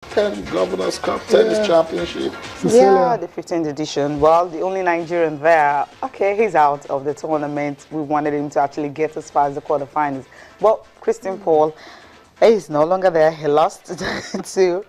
10 Governors Cup Tennis Championship. Yeah, the 15th edition. Well, the only Nigerian there, okay, he's out of the tournament. We wanted him to actually get as far as the quarterfinals. But Christian Paul, he's no longer there. He lost to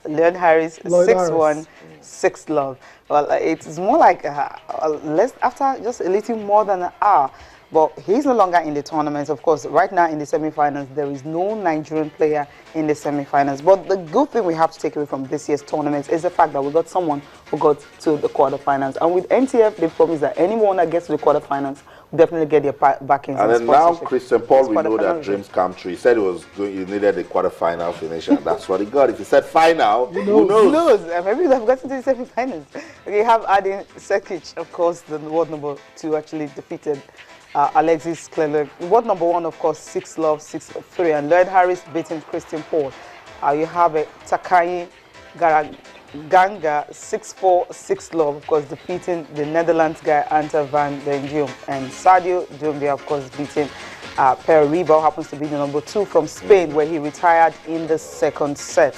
Leon Harris, 6-1, 6-love. Well, it's more like less after just a little more than an hour. But he's no longer in the tournament. Of course, right now in the semi-finals, there is no Nigerian player in the semi-finals. But the good thing we have to take away from this year's tournament is the fact that we got someone who got to the quarterfinals. And with NTF, they promise that anyone that gets to the quarterfinals will definitely get their backings. And then now Christian Paul, we know that dreams come true. He said he needed a quarterfinal finish, and that's what he got. If he said final, who knows? Who knows? Maybe they've gotten to the semi-finals. We have Adin Sekic, of course, the world number 2, actually defeated Alexis Clerc. World number 1, of course, 6-love, 6-3, and Lloyd Harris beating Christian Paul. You have Takai Ganga, 6-4, 6-love, of course, defeating the Netherlands guy Ante van den Diem, and Sadio Doumbia, of course, beating Per Riba, who happens to be the number 2 from Spain, where he retired in the second set.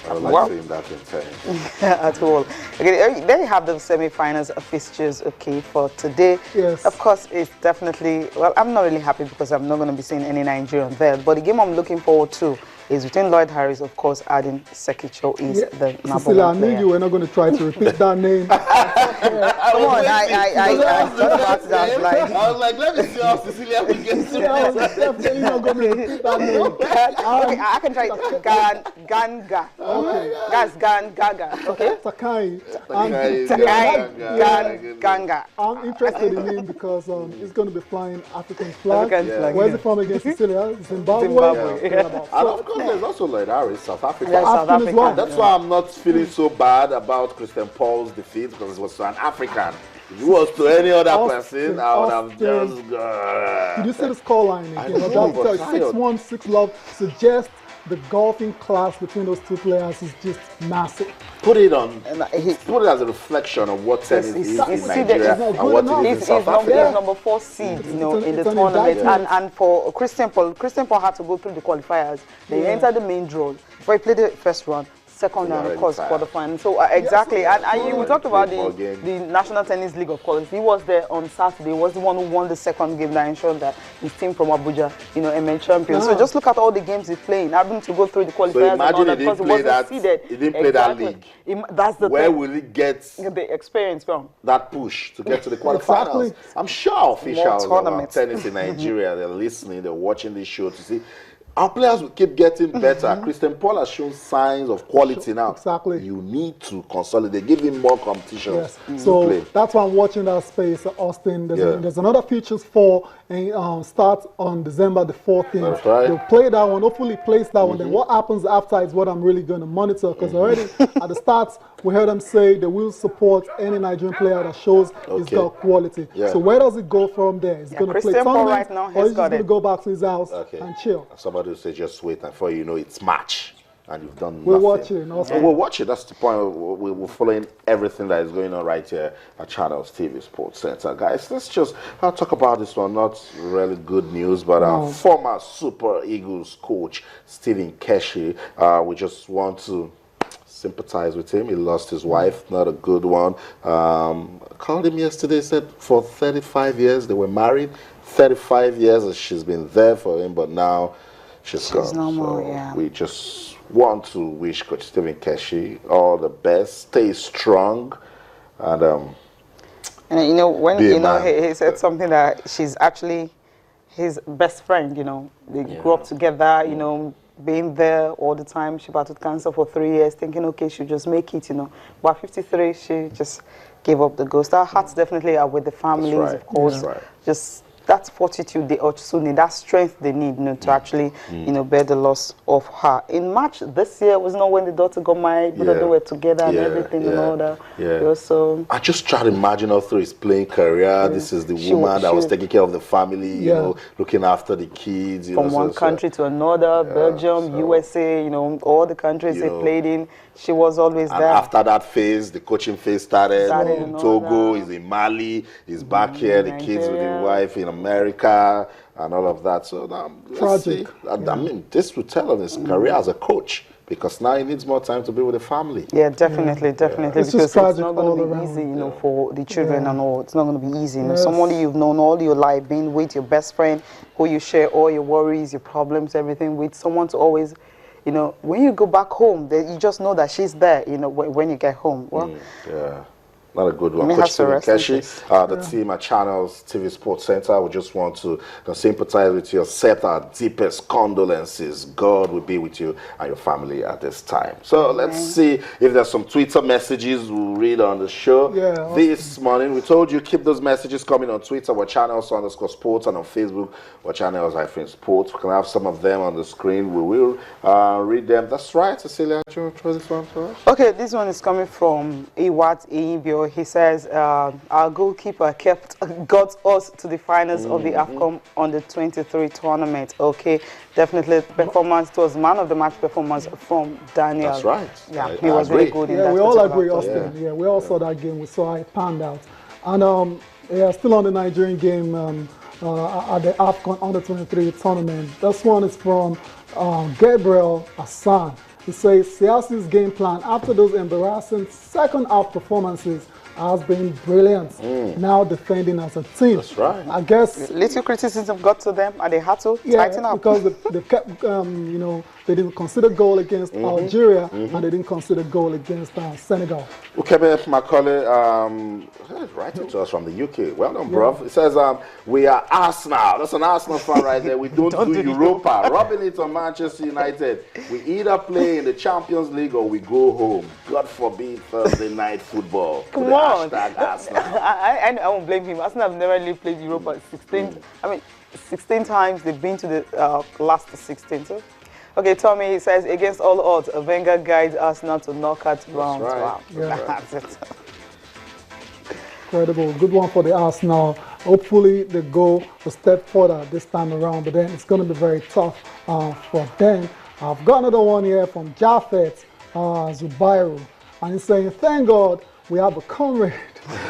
I like seeing that in tennis. At all. Okay, there you have the semi-finals fixtures, okay, for today. Yes. Of course, it's definitely, well, I'm not really happy because I'm not going to be seeing any Nigerian there. But the game I'm looking forward to is between Lloyd Harris, of course, Adin Sekic is the number Cecilia, 1 player. I knew you were not going to try to repeat that name. Come on, I thought about that. Like, I was like, let me see how Cecilia will get through. I was definitely not going to repeat that name. okay, I can try it. Ganga. Okay. That's Gaga. Okay. Takai. Ganga. I'm interested in him because he's going to be flying African flag. Where's he from against Cecilia? Zimbabwe. Yeah. And of course, there's also Lloyd Harris, South Africa. Yeah, South Africa. Well. That's why I'm not feeling so bad about Christian Paul's defeat, because it was to an African. If it was to any other person, I would have just... Did you see the scoreline again? I know, but 6-1, 6-love suggests the golfing class between those two players is just massive. Put it as a reflection of what tennis is in Nigeria and what it is in South Africa. He's number 4 seed, in the tournament. And for Christian Paul had to go through the qualifiers. They entered the main draw before he played the first round. Second round, of course, quarterfinal. So exactly, and we talked about the National Tennis League, of course. He was there on Saturday. He was the one who won the second game that ensured that his team from Abuja, emerged champion. So just look at all the games he's playing. Having to go through the qualifiers. So imagine he didn't play that. He didn't play that league. That's the Where thing. will he get the experience from? That push to get to the quarterfinals? I'm sure officials of tennis in Nigeria, they're listening, they're watching this show to see. Our players will keep getting better. Christian Paul has shown signs of quality now. Exactly. You need to consolidate, give him more competition. Yes. So that's why I'm watching that space, Austin. There's another Futures 4 and starts on December the 14th. That's right. They'll play that one, hopefully place that one. Then what happens after is what I'm really going to monitor, because already at the starts, we heard them say they will support any Nigerian player that shows he's got quality. So where does it go from there? He's going to play tournament, right now, or he's just going to go back to his house and chill? Somebody will say, just wait, and before you know it's match, and you've done We're nothing. watching. We're watching. That's the point. We're following everything that is going on right here at Channels TV Sports Center. Guys, let's just talk about this one. Not really good news, but our former Super Eagles coach, Stephen Keshi, we just want to sympathize with him. He lost his wife, not a good one. Called him yesterday, said for 35 years they were married. 35 years she's been there for him, but now she's gone. No more, we just want to wish Coach Stephen Keshi all the best. Stay strong, and when he said something that she's actually his best friend. They grew up together. Being there all the time. She battled cancer for 3 years, thinking, okay, she'll just make it. But at 53, she just gave up the ghost. Our hearts definitely are with the families, of course. Just that fortitude they also need, that strength they need, to actually, bear the loss of her. In March this year was not when the daughter got married, but they were together and everything and all that. So I just try to imagine her through his playing career. This is the woman that was taking care of the family, you know, looking after the kids. From one country to another, Belgium, USA, all the countries they played in. She was always there. After that phase, the coaching phase started in Togo, he's in Mali, he's back here, the kids with his wife in America, and all of that. So now, let's see. I mean, this will tell on his career as a coach, because now he needs more time to be with the family. Yeah, definitely, definitely. It's because just it's not going to be all easy, around. you know, for the children and all. It's not going to be easy. You know, Yes. somebody you've known all your life, being with your best friend, who you share all your worries, your problems, everything with, someone to always, you know, when you go back home, you just know that she's there, you know, when you get home. Well, Yeah. Not a good one. May Coach have to Stephen rest in Keshi, peace. the team at Channels TV Sports Center, we just want to sympathize with you, accept our deepest condolences. God will be with you and your family at this time. So let's see if there's some Twitter messages we'll read on the show. Yeah, This morning, we told you keep those messages coming on Twitter, we're Channels_sports, and on Facebook, we're Channels-sports. We can have some of them on the screen. We will read them. That's right, Cecilia. Do you want to throw this one for us? okay, this one is coming from Iwat Eibio. He says, our goalkeeper got us to the finals of the AFCON under 23 tournament. Okay, definitely performance was man of the match performance from Daniel. That's right. Yeah, I he was agree. really good in Yeah, that. we all particular agree, tournament. Austin. Yeah, we all saw that game. We saw it panned out. And yeah, still on the Nigerian game at the AFCON Under 23 tournament. This one is from Gabriel Hassan. He says, Siasi's game plan after those embarrassing second half performances has been brilliant. Now defending as a team. That's right. I guess. Little criticism got to them, and they had to tighten up. Because they kept, you know, they didn't consider goal against Algeria and they didn't consider goal against Senegal. Ukebe Macaulay, writing to us from the UK. Well done, bruv. It says, we are Arsenal. That's an Arsenal fan right there. We don't do Europa. Rubbing it on Manchester United. We either play in the Champions League or we go home. God forbid Thursday night football. Come on. Arsenal. I won't blame him. Arsenal have never really played Europa 16. I mean, 16 times they've been to the last 16. So. Okay, Tommy, he says, against all odds, Wenger guides Arsenal to knockout rounds. right. Wow. Yeah. That's it. Incredible. Good one for the Arsenal. Hopefully they go a step further this time around, but then it's going to be very tough for them. I've got another one here from Jafet Zubairu, and he's saying, thank God we have a comrade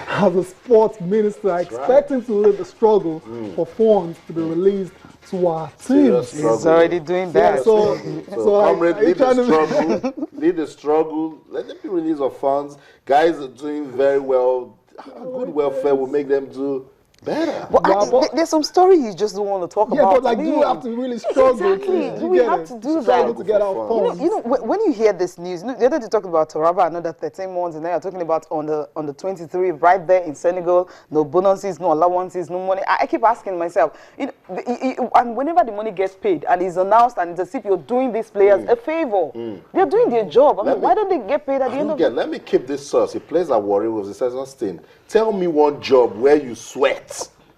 as a sports minister. I expect him to lead the struggle for funds to be released to our teams. He's already doing that. Yeah, so comrade, like, lead the struggle. Lead the struggle. Let them be released of funds. Guys are doing very well. Good welfare will make them do better. But there's some story you just don't want to talk about. but like, do you have to really struggle? Exactly. To We get have it? to do Struggle that. to get our funds. You know, when you hear this news, the other day talking about Taraba, another 13 months, and then you're talking about on the 23 right there in Senegal, no bonuses, no allowances, no money. I keep asking myself, and whenever the money gets paid and is announced, and it's as if you're doing these players a favor, they're doing their job. I mean, why don't they get paid at the end of it? Let me keep this source. He plays at Warri Wolves. He says, Austin, tell me one job where you sweat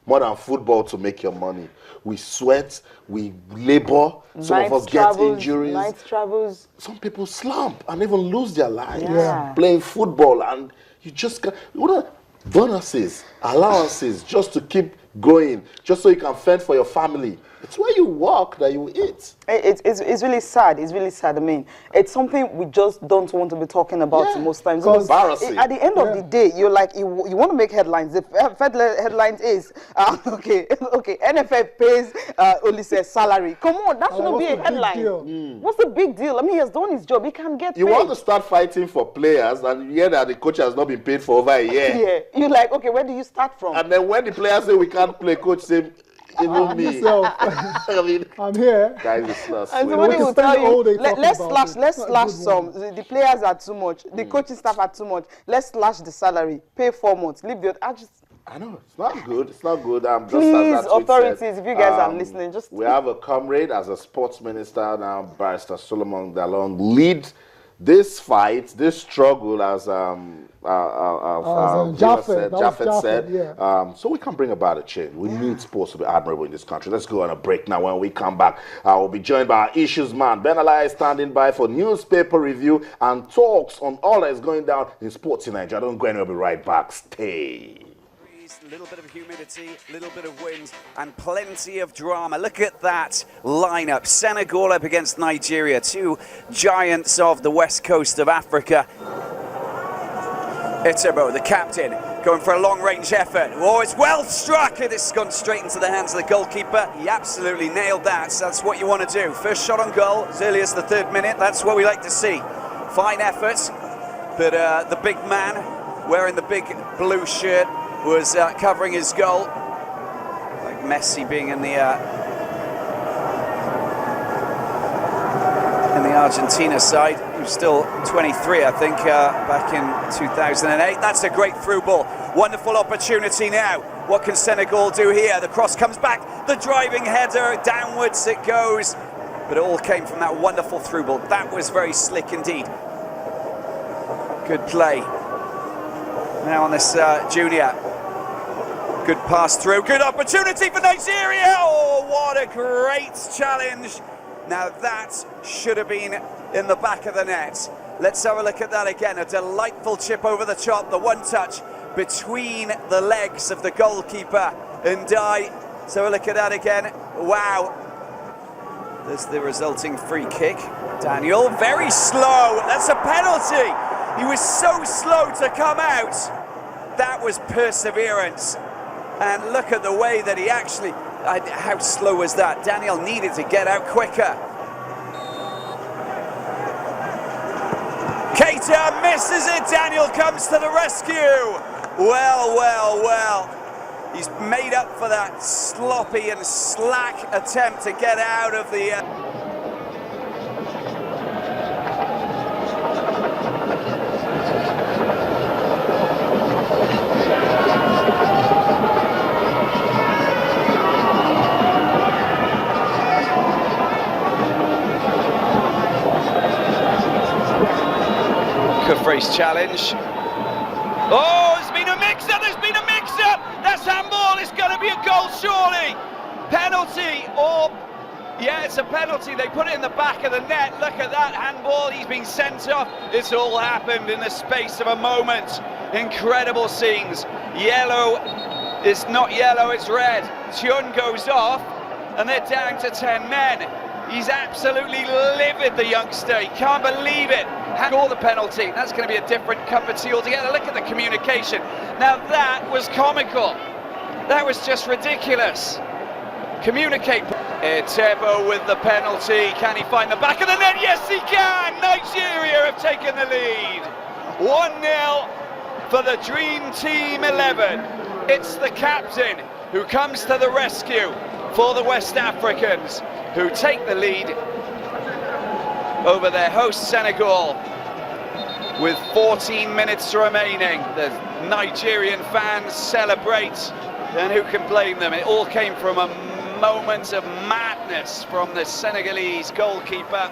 more than football to make your money. We sweat, we labor, some of us get injuries. Night travels. Some people slump and even lose their lives Yeah. playing football, and you just got bonuses, allowances just to keep going, just so you can fend for your family. It's where you work that you eat. It's really sad. It's really sad. I mean, it's something we just don't want to be talking about most times. It's embarrassing. At the end of the day, you're like, you want to make headlines. The headlines is, okay, NFF pays Olise's salary. Come on, that shouldn't be a headline. What's the big deal? I mean, he has done his job. He can get paid. You want to start fighting for players, and you hear that the coach has not been paid for over a year. Yeah, you're like, okay, where do you start from? And then when the players say we can't play, coach say, even me. I mean, I'm here. guys, it's not And sweet. somebody will tell you, let's about slash some. The players are too much. The coaching staff are too much. Let's slash the salary. Pay 4 months. Leave the. I know, it's not good. It's not good. Just Please, as that tweet authorities, said, if you guys are listening, just... We have a comrade as a sports minister now, Barrister Solomon Dalong, lead this fight, this struggle, as Japheth said. Yeah. So we can bring about a change. We need sports to be admirable in this country. Let's go on a break now. When we come back, we'll be joined by our issues man, Ben Alai, standing by for newspaper review and talks on all that is going down in sports in Nigeria. Don't go anywhere. We'll be right back. Stay. A little bit of humidity, a little bit of wind, and plenty of drama. Look at that lineup. Senegal up against Nigeria, two giants of the west coast of Africa. Itabo, the captain, going for a long-range effort. Oh, it's well struck. This has gone straight into the hands of the goalkeeper. He absolutely nailed that. So that's what you want to do. First shot on goal as early as the 3rd minute. That's what we like to see. Fine effort, but the big man wearing the big blue shirt was covering his goal. Like Messi being in the Argentina side. He was still 23, I think, back in 2008. That's a great through ball. Wonderful opportunity now. What can Senegal do here? The cross comes back, the driving header, downwards it goes. But it all came from that wonderful through ball. That was very slick indeed. Good play. Now on this junior. Good pass through, good opportunity for Nigeria. Oh, what a great challenge. Now that should have been in the back of the net. Let's have a look at that again. A delightful chip over the top, the one touch between the legs of the goalkeeper and Let's have a look at that again. Wow. There's the resulting free kick. Daniel, very slow. That's a penalty. He was so slow to come out. That was perseverance. And look at the way that he actually, how slow was that? Daniel needed to get out quicker. Keita misses it. Daniel comes to the rescue. Well, well, well. He's made up for that sloppy and slack attempt to get out of the... Kufre's challenge. Oh, there's been a mix-up, That's handball, it's going to be a goal surely. Penalty, or, yeah, it's a penalty. They put it in the back of the net. Look at that handball, he's been sent off. It's all happened in the space of a moment. Incredible scenes. Yellow, it's not yellow, it's red. Chun goes off, and they're down to 10 men. He's absolutely livid, the youngster. He can't believe it. Score the penalty. That's going to be a different cup of tea altogether. Look at the communication. Now that was comical. That was just ridiculous. Communicate. Etebo with the penalty. Can he find the back of the net? Yes, he can. Nigeria have taken the lead. 1-0 for the Dream Team 11. It's the captain who comes to the rescue for the West Africans, who take the lead over their host Senegal with 14 minutes remaining. The Nigerian fans celebrate, and who can blame them? It all came from a moment of madness from the Senegalese goalkeeper.